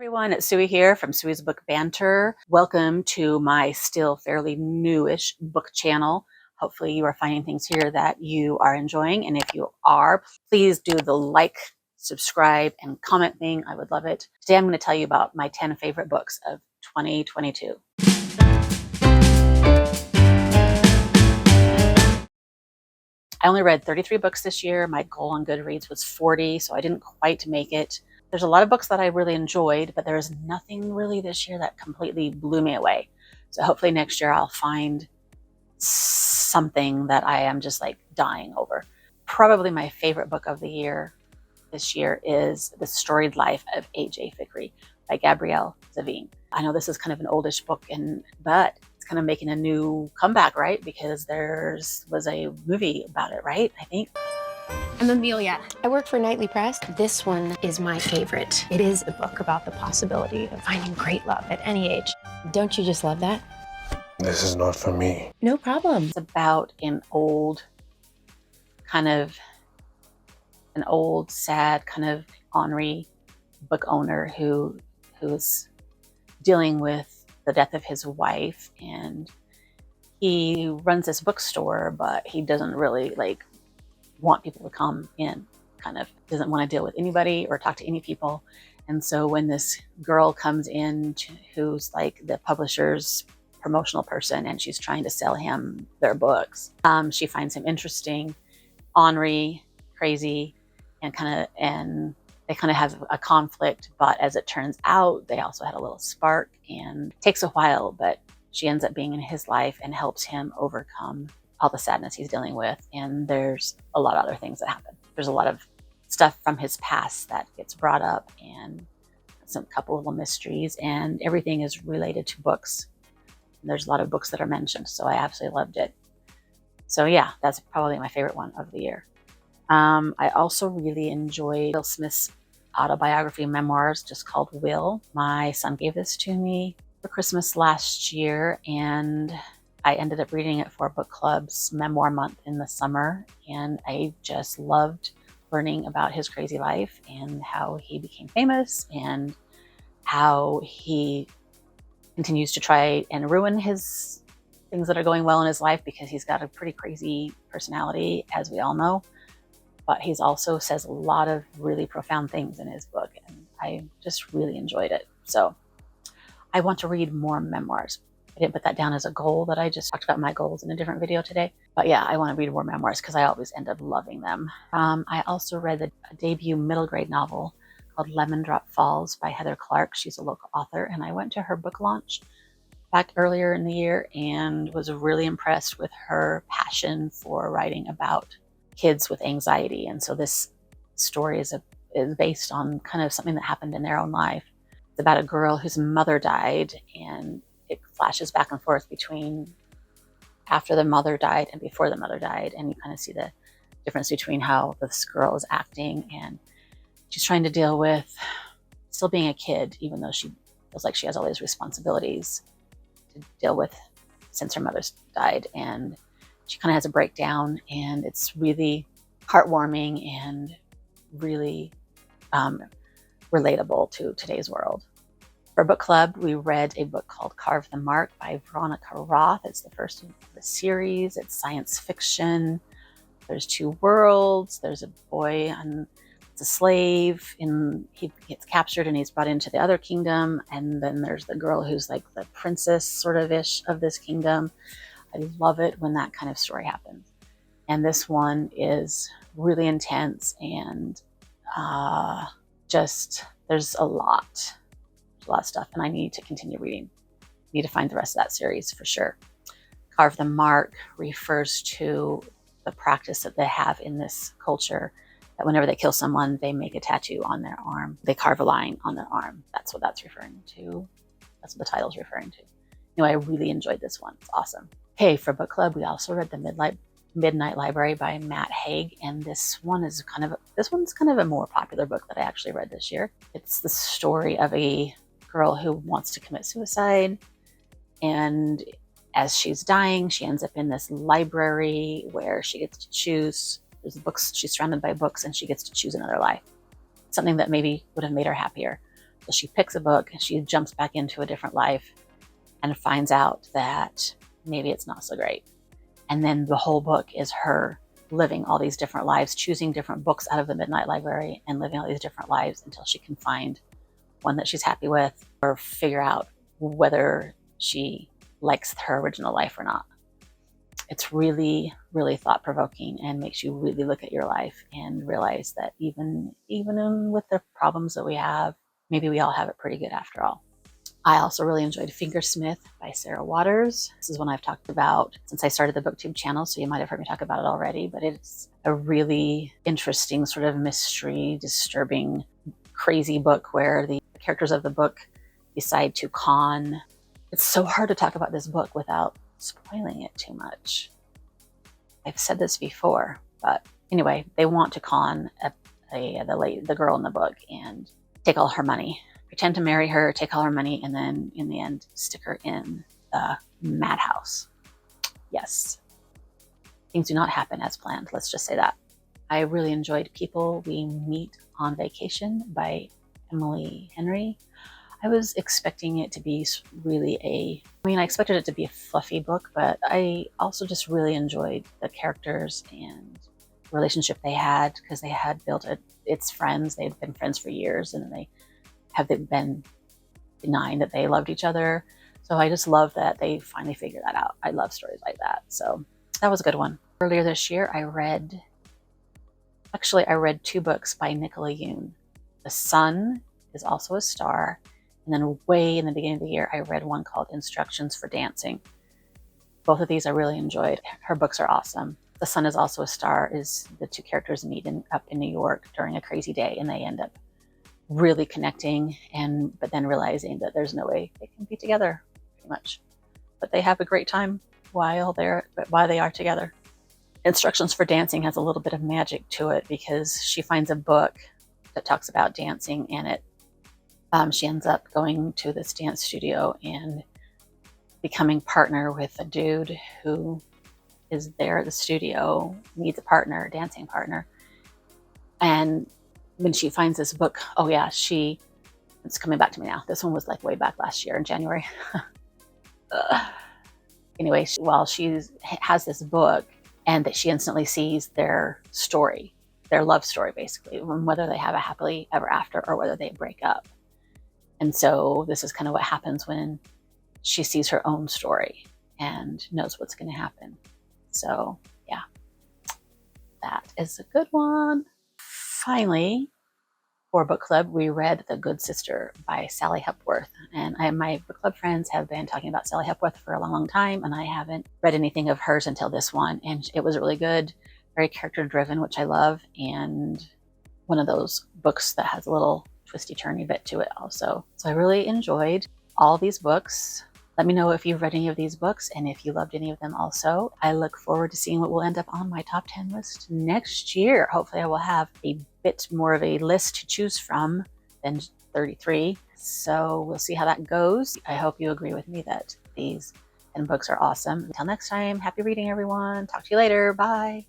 Everyone, it's Suey here from Suey's Book Banter. Welcome to my still fairly newish book channel. Hopefully you are finding things here that you are enjoying. And if you are, please do the like, subscribe, and comment thing. I would love it. Today I'm going to tell you about my 10 favorite books of 2022. I only read 33 books this year. My goal on Goodreads was 40, so I didn't quite make it. There's a lot of books that I really enjoyed, but there's nothing really this year that completely blew me away. So hopefully next year I'll find something that I am just like dying over. Probably my favorite book of the year this year is The Storied Life of A.J. Fikry by Gabrielle, Zevin. I know this is kind of an oldish book, but it's kind of making a new comeback, right? Because was a movie about it, right? I think. I'm Amelia. I work for Nightly Press. This one is my favorite. It is a book about the possibility of finding great love at any age. Don't you just love that? This is not for me. No problem. It's about an old, sad, kind of ornery book owner who's dealing with the death of his wife, and he runs this bookstore, but he doesn't really want people to come in, kind of doesn't want to deal with anybody or talk to any people. And so when this girl comes in who's like the publisher's promotional person and she's trying to sell him their books, she finds him interesting, ornery, crazy, and they kind of have a conflict. But as it turns out, they also had a little spark, and it takes a while, but she ends up being in his life and helps him overcome all the sadness he's dealing with. And there's a lot of other things that happen. There's a lot of stuff from his past that gets brought up, and some couple little mysteries, and everything is related to books. And there's a lot of books that are mentioned, so I absolutely loved it. So yeah, that's probably my favorite one of the year. I also really enjoyed Will Smith's autobiography memoirs, just called Will. My son gave this to me for Christmas last year, and I ended up reading it for book club's memoir month in the summer, and I just loved learning about his crazy life and how he became famous and how he continues to try and ruin his things that are going well in his life, because he's got a pretty crazy personality, as we all know. But he's also says a lot of really profound things in his book, and I just really enjoyed it. So I want to read more memoirs. I didn't put that down as a goal, that I just talked about my goals in a different video today. But yeah, I want to read more memoirs because I always end up loving them. I also read the debut middle grade novel called Lemon Drop Falls by Heather Clark. She's a local author, and I went to her book launch back earlier in the year and was really impressed with her passion for writing about kids with anxiety. And so this story is based on kind of something that happened in their own life. It's about a girl whose mother died, and it flashes back and forth between after the mother died and before the mother died. And you kind of see the difference between how this girl is acting, and she's trying to deal with still being a kid, even though she feels like she has all these responsibilities to deal with since her mother's died. And she kind of has a breakdown, and it's really heartwarming and really relatable to today's world. For book club, we read a book called Carve by Veronica Roth. It's the first of the series. It's science fiction. There's two worlds. There's a boy and it's a slave, and he gets captured and he's brought into the other kingdom. And then there's the girl who's like the princess sort of ish of this kingdom. I love it when that kind of story happens. And this one is really intense, and there's a lot of stuff, and I need to continue reading. Need to find the rest of that series for sure. Carve refers to the practice that they have in this culture, that whenever they kill someone, they make a tattoo on their arm. They carve a line on their arm. That's what that's referring to. That's what the title's referring to. Anyway, I really enjoyed this one. It's awesome. Okay, for book club, we also read The Midnight Library by Matt Haig, and this one's kind of a more popular book that I actually read this year. It's the story of a girl who wants to commit suicide, and as she's dying, she ends up in this library where she gets to choose. There's books, she's surrounded by books, and she gets to choose another life, something that maybe would have made her happier. So she picks a book and she jumps back into a different life and finds out that maybe it's not so great. And then the whole book is her living all these different lives, choosing different books out of the Midnight Library and living all these different lives until she can find one that she's happy with or figure out whether she likes her original life or not. It's really, really thought-provoking and makes you really look at your life and realize that even with the problems that we have, maybe we all have it pretty good after all. I also really enjoyed Fingersmith by Sarah Waters. This is one I've talked about since I started the Booktube channel, so you might have heard me talk about it already, but it's a really interesting sort of mystery, disturbing, crazy book where the characters of the book decide to con. It's so hard to talk about this book without spoiling it too much. I've said this before, but anyway, they want to con the girl in the book and take all her money, pretend to marry her, take all her money, and then in the end stick her in the madhouse. Yes, things do not happen as planned. Let's just say that. I really enjoyed People We Meet on Vacation by Emily Henry. I was expecting it to be really I expected it to be a fluffy book, but I also just really enjoyed the characters and relationship they had, because they had built it's friends. They'd been friends for years, and they have been denying that they loved each other. So I just love that they finally figured that out. I love stories like that. So that was a good one. Earlier this year, I read 2 books by Nicola Yoon. The Sun is also a star. And then way in the beginning of the year, I read one called Instructions for Dancing. Both of these I really enjoyed. Her books are awesome. The Sun is also a star is the 2 characters meet up in New York during a crazy day, and they end up really connecting, but then realizing that there's no way they can be together, pretty much. But they have a great time while they are together. Instructions for Dancing has a little bit of magic to it, because she finds a book that talks about dancing, and she ends up going to this dance studio and becoming partner with a dude who is there at the studio, needs a dancing partner. And when she finds this book, it's coming back to me now. This one was like way back last year in January. Anyway, while she has this book, and that she instantly sees their story, their love story, basically, whether they have a happily ever after or whether they break up. And so this is kind of what happens when she sees her own story and knows what's going to happen. So yeah, that is a good one. Finally, for book club, we read The Good Sister by Sally Hepworth. And my book club friends have been talking about Sally Hepworth for a long, long time, and I haven't read anything of hers until this one. And it was really good, very character driven, which I love. And one of those books that has a little twisty turny bit to it also. So I really enjoyed all these books. Let me know if you've read any of these books and if you loved any of them also. I look forward to seeing what will end up on my top 10 list next year. Hopefully I will have a bit more of a list to choose from than 33. So we'll see how that goes. I hope you agree with me that these 10 books are awesome. Until next time, happy reading, everyone. Talk to you later. Bye.